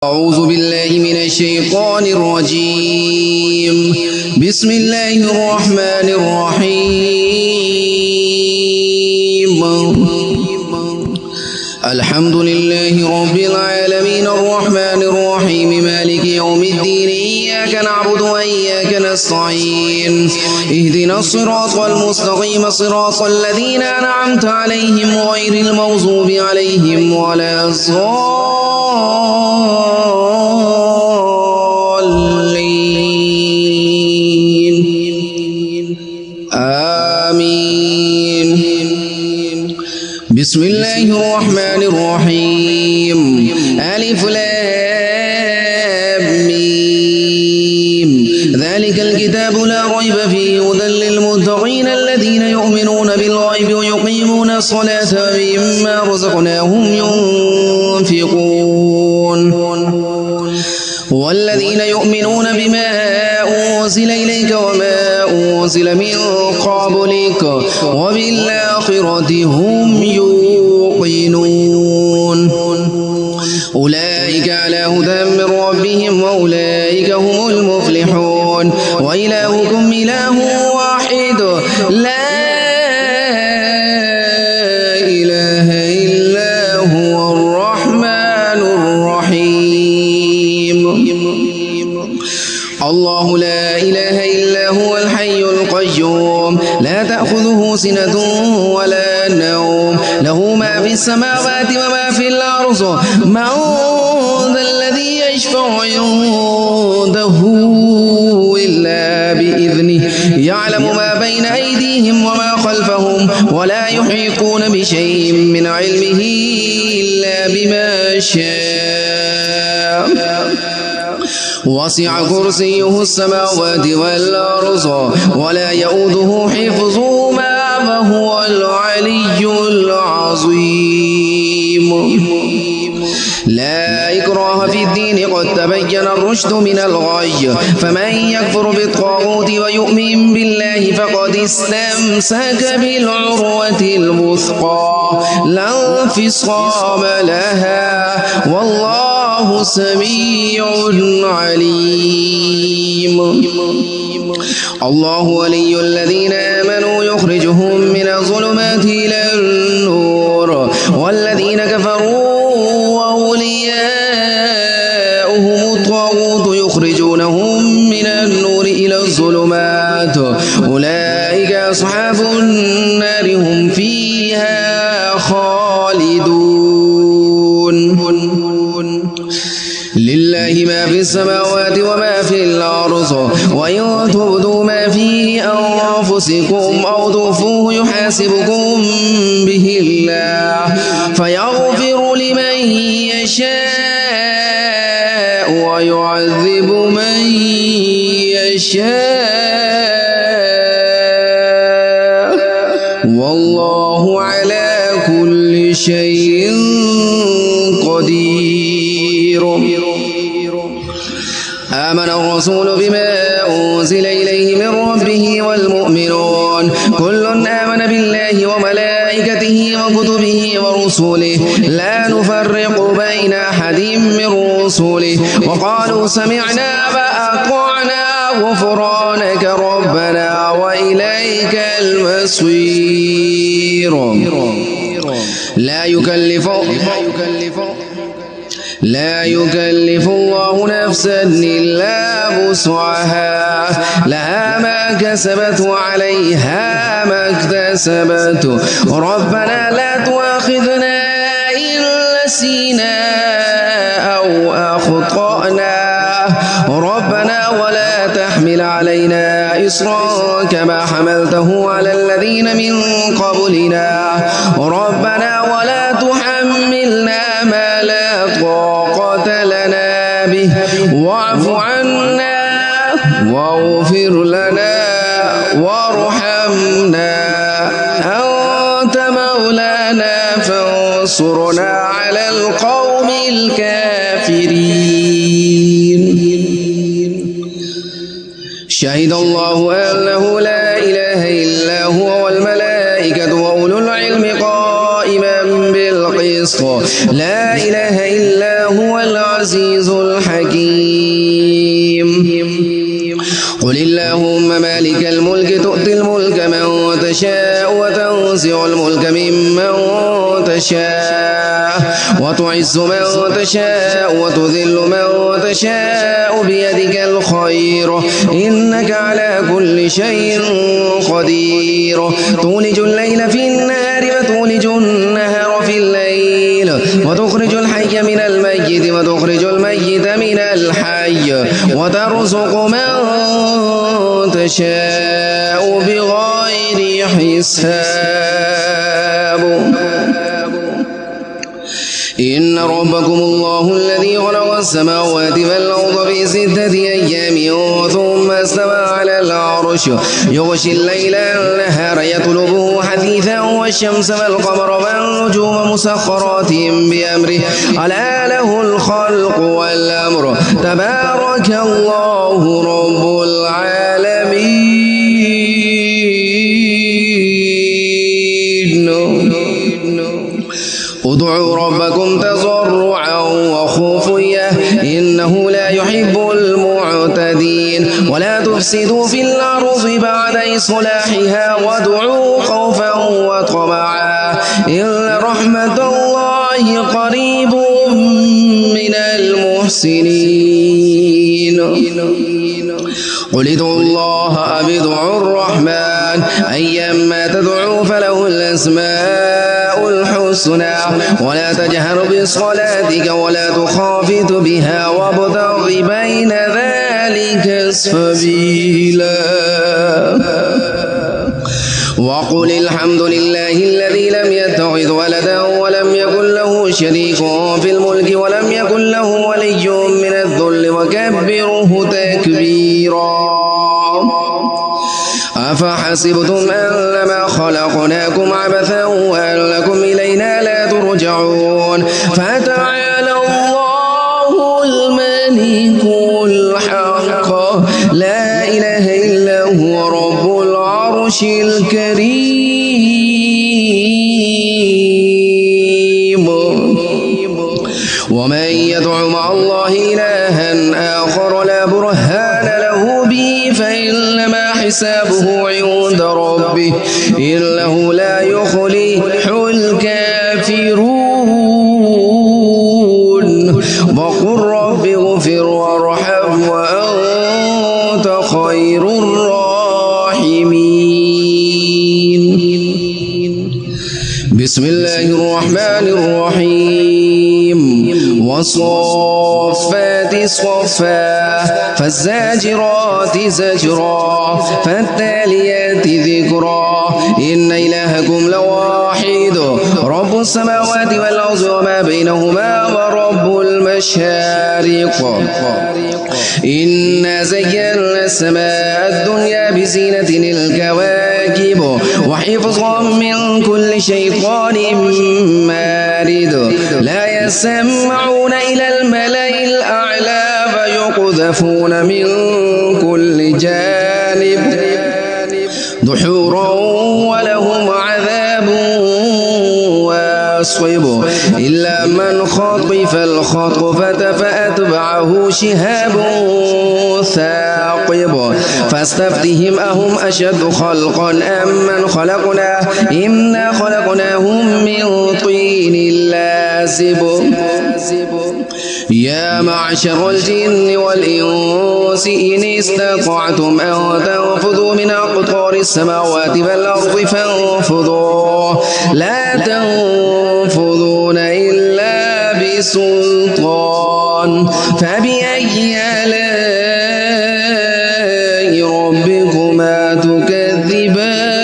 أعوذ بالله من الشيطان الرجيم. بسم الله الرحمن الرحيم. الحمد لله رب العالمين الرحمن الرحيم مالك يوم الدين. إياك نعبد وإياك نستعين. اهدنا الصراط المستقيم صراط الذين أنعمت عليهم غير المغضوب عليهم ولا الضالين. آمين. بسم الله الرحمن الرحيم. ألف لام ميم. ذلك الكتاب لا ريب فيه هدى للمتقين الذين يؤمنون بالغيب ويقيمون الصلاة ومما رزقناهم ينفقون. والذين يؤمنون بما أنزل إليك وما أنزل من قبلك وبالآخرة هم يوقنون. أولئك على هدى من ربهم وأولئك هم المفلحون. وإلهكم إله واحد لا إله إلا هو الرحمن الرحيم. الله لا إله إلا هو الحي القيوم لا تأخذه سنة ولا نوم له ما في السماوات وما في الأرض. من ذا الذي يشفع عنده إلا بإذنه يعلم ما بين أيديهم وما خلفهم ولا يحيطون بشيء من علمه إلا بما شاء. وسع كرسيه السماوات والأرض ولا يؤوده حفظهما وهو العلي العظيم. لا إكراه في الدين قد تبين الرشد من الغي. فمن يكفر بالطاغوت ويؤمن بالله فقد استمسك بالعروة الوثقى لا انفصام لها والله سميع عليم. الله ولي الذين آمنوا يخرجهم من الظلمات إلى النور والذين كفروا وأولياؤهم الطاغوت يخرجونهم من النور إلى الظلمات. أولئك أصحاب النار هم فيها خالدون. لله ما في السماوات وما في الأرض وإن تبدوا ما في أنفسكم أو تخفوه يحاسبكم به الله فيغفر لمن يشاء ويعذب من يشاء والله على كل شيء قدير. آمن الرسول بما أنزل إليه من ربه والمؤمنون كل آمن بالله وملائكته وكتبه ورسله لا نفرق بين أحد من رسله وقالوا سمعنا وأطعنا غفرانك ربنا وإليك المصير. لا يكلف الله نفسا إلا وسعها لها ما كسبت وعليها ما اكتسبت. ربنا لا تؤاخذنا إن نسينا أو أخطأنا ربنا ولا تحمل علينا إصرا كما حملته على الذين من قبلنا ربنا ولا تحملنا ما لا طاقة لنا به واعف عنا واغفر لنا وارحمنا أنت مولانا فانصرنا على القوم الكافرين. شهد الله أنه لا إله إلا هو والملائكة وأولو العلم قائما بالقسط لا إله إلا هو العزيز الحكيم. قل اللهم مالك الملك تؤتي الملك من تشاء وتنزع الملك ممن تشاء وتعز من تشاء وتذل من تشاء بيدك الخير إنك على كل شيء قدير. تولج الليل في النهار وتولج النهار في الليل وتخرج الحي من الميت وتخرج الميت من الحي وترزق من تشاء بغير حساب. إن ربكم الله الذي خلق السماوات والأرض في 6 أيام ثم استوى على العرش يغشي الليل النهار يطلبه حثيثا والشمس والقمر والنجوم مسخرات بأمره ألا له الخلق والأمر تبارك الله رب العالمين. ادعوا ربكم تضرعا وخفيا إنه لا يحب المعتدين. ولا تفسدوا في الأرض بعد إصلاحها وادعوا خوفا وطمعا إن رحمة الله قريب من المحسنين. قل ادعوا الله أو ادعوا الرحمن أيما تدعوا فله الأسماء الحسنى ولا تجهر بصلاتك ولا تخافت بها وابتغ بين ذلك سبيلا. وقل الحمد لله الذي لم يتخذ ولدا ولم يكن له شريك في الملك ولم يكن له ولي من الذل وكبره تكبيرا. أفحسبتم أنما خلقناكم عبثا وأنكم إلينا لا ترجعون فتعالى الله الملك الحق لا إله إلا هو رب العرش الكريم. ومن يدع مع الله إلها آخر لا برهان له به فإنما حسابه عند ربه إنه لا يفلح الكافرون. وقل رب اغفر وارحم وأنت خير الراحمين. بسم الله الرحمن الرحيم. والصفات صفا فالزاجرات زجرا فالتاليات ذكرا إن إلهكم لواحد رب السماوات والأرض وما بينهما ورب المشارق. إنا زينا السماء الدنيا بزينة الكواكب وحفظا من كل شيطان مارد لا يسمعون إلى الملأ الأعلى فيقذفون من كل جانب دحورا ولهم عذاب واصب إلا من خطف الخطفة فأتبعه شهاب ثاقب فاستفتهم أهم أشد خلقا أم من خلقنا إنا خلقناهم من طين لازب. يا معشر الجن والإنس إن استطعتم أن تنفذوا من أقطار السماوات والأرض فانفذوا لا تنفذون إلا بسلطان فبأي آلاء ربكما تكذبان.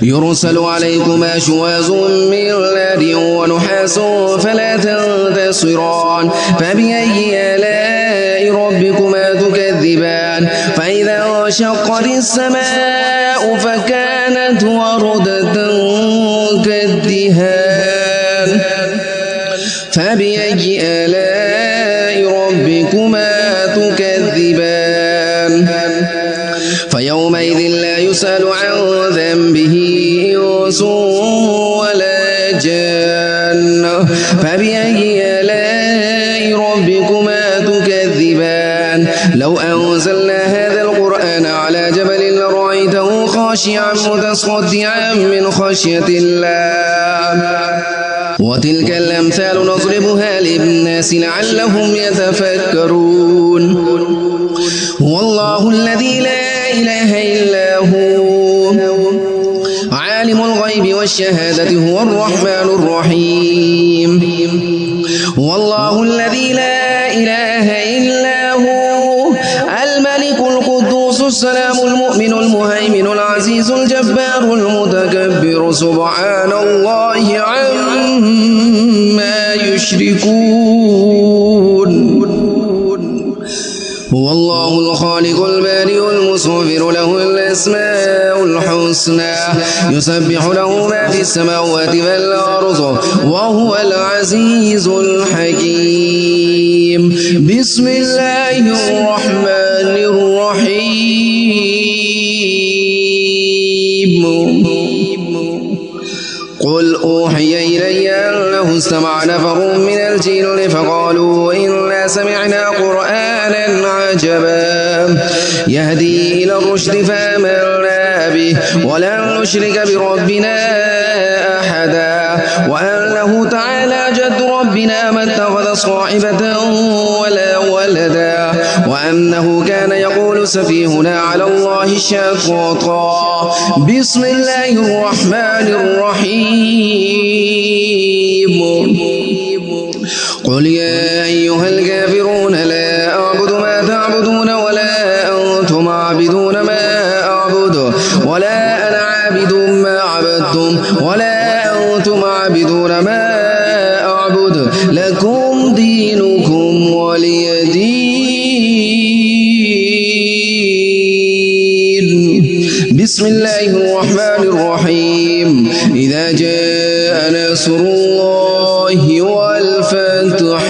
يرسل عليكما شواظ من نار ونحاس فلا تنتصران فبأي آلاء ربكما تكذبان. فإذا انشقت السماء فكانت وردة كالدهان فبأي آلاء ربكما تكذبان. فيومئذ لا يسأل عن ذنبه إنس ولا جان فبأي آلاء ربكما تكذبان لو أنزلنا هذا القرآن على جبل لرأيته خاشعا متصدعا من خشية الله وتلك الأمثال نضربها للناس لعلهم يتفكرون هو الله الذي لا إله إلا هو عالم الغيب والشهادة هو الرحمن الرحيم هو الله الذي لا إله إلا هو الملك القدوس السلام المؤمن المهيمن العزيز الجبار المتكبر سبحان الله عما يشركون هو الله الخالق البارئ المصور له الأسماء الحسنى يسبح له ما في السماوات والأرض وهو العزيز الحكيم بسم الله الرحمن الرحيم قل أوحي إلي أنه استمع نفر من الجن فقالوا إنا سمعنا قرآنا عجبا يهدي إلى الرشد فآمنا به ولن نشرك بربنا أحدا وأنه تعالى جد ربنا ما اتخذ صاحبة ولا ولدا وأنه كان يقول سفيهنا على الله شططا بسم الله الرحمن الرحيم قل يا أيها الكافرون لا أعبد ما تعبدون ولا أنتم عابدون ما أعبد ولا أنا عابد ما عبدتم ولا أنتم عابدون ما أعبد لكم دينكم ولي دين بسم الله الرحمن الرحيم إذا جاء نصر الله والفتح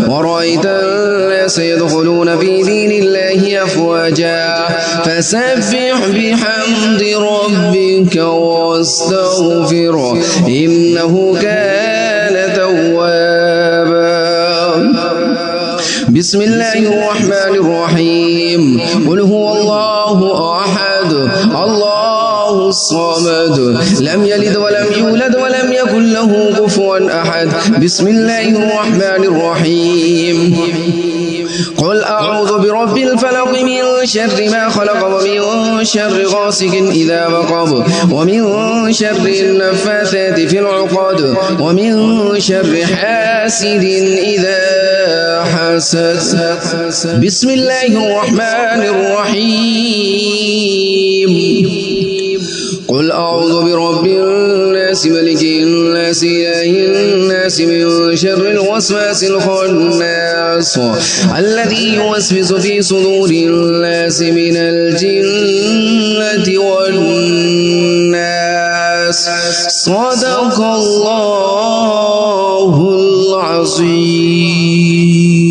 ورأيت الناس يدخلون في دين الله أفواجا فسبح بحمد ربك واستغفره إنه كان توابا بسم الله الرحمن الرحيم قل هو الله أحد الله الصمد لم يلد ولم يولد ولم يكن له كفوا أحد بسم الله الرحمن الرحيم قل أعوذ برب الفلق من شر ما خلق ومن شر غاسق إذا وقب ومن شر النفاثات في العقد ومن شر حاسد إذا حسد بسم الله الرحمن الرحيم قل أعوذ برب الناس ملك الناس إله الناس من شر الوسواس الخناس الذي يوسوس في صدور الناس من الجنة والناس صدق الله العظيم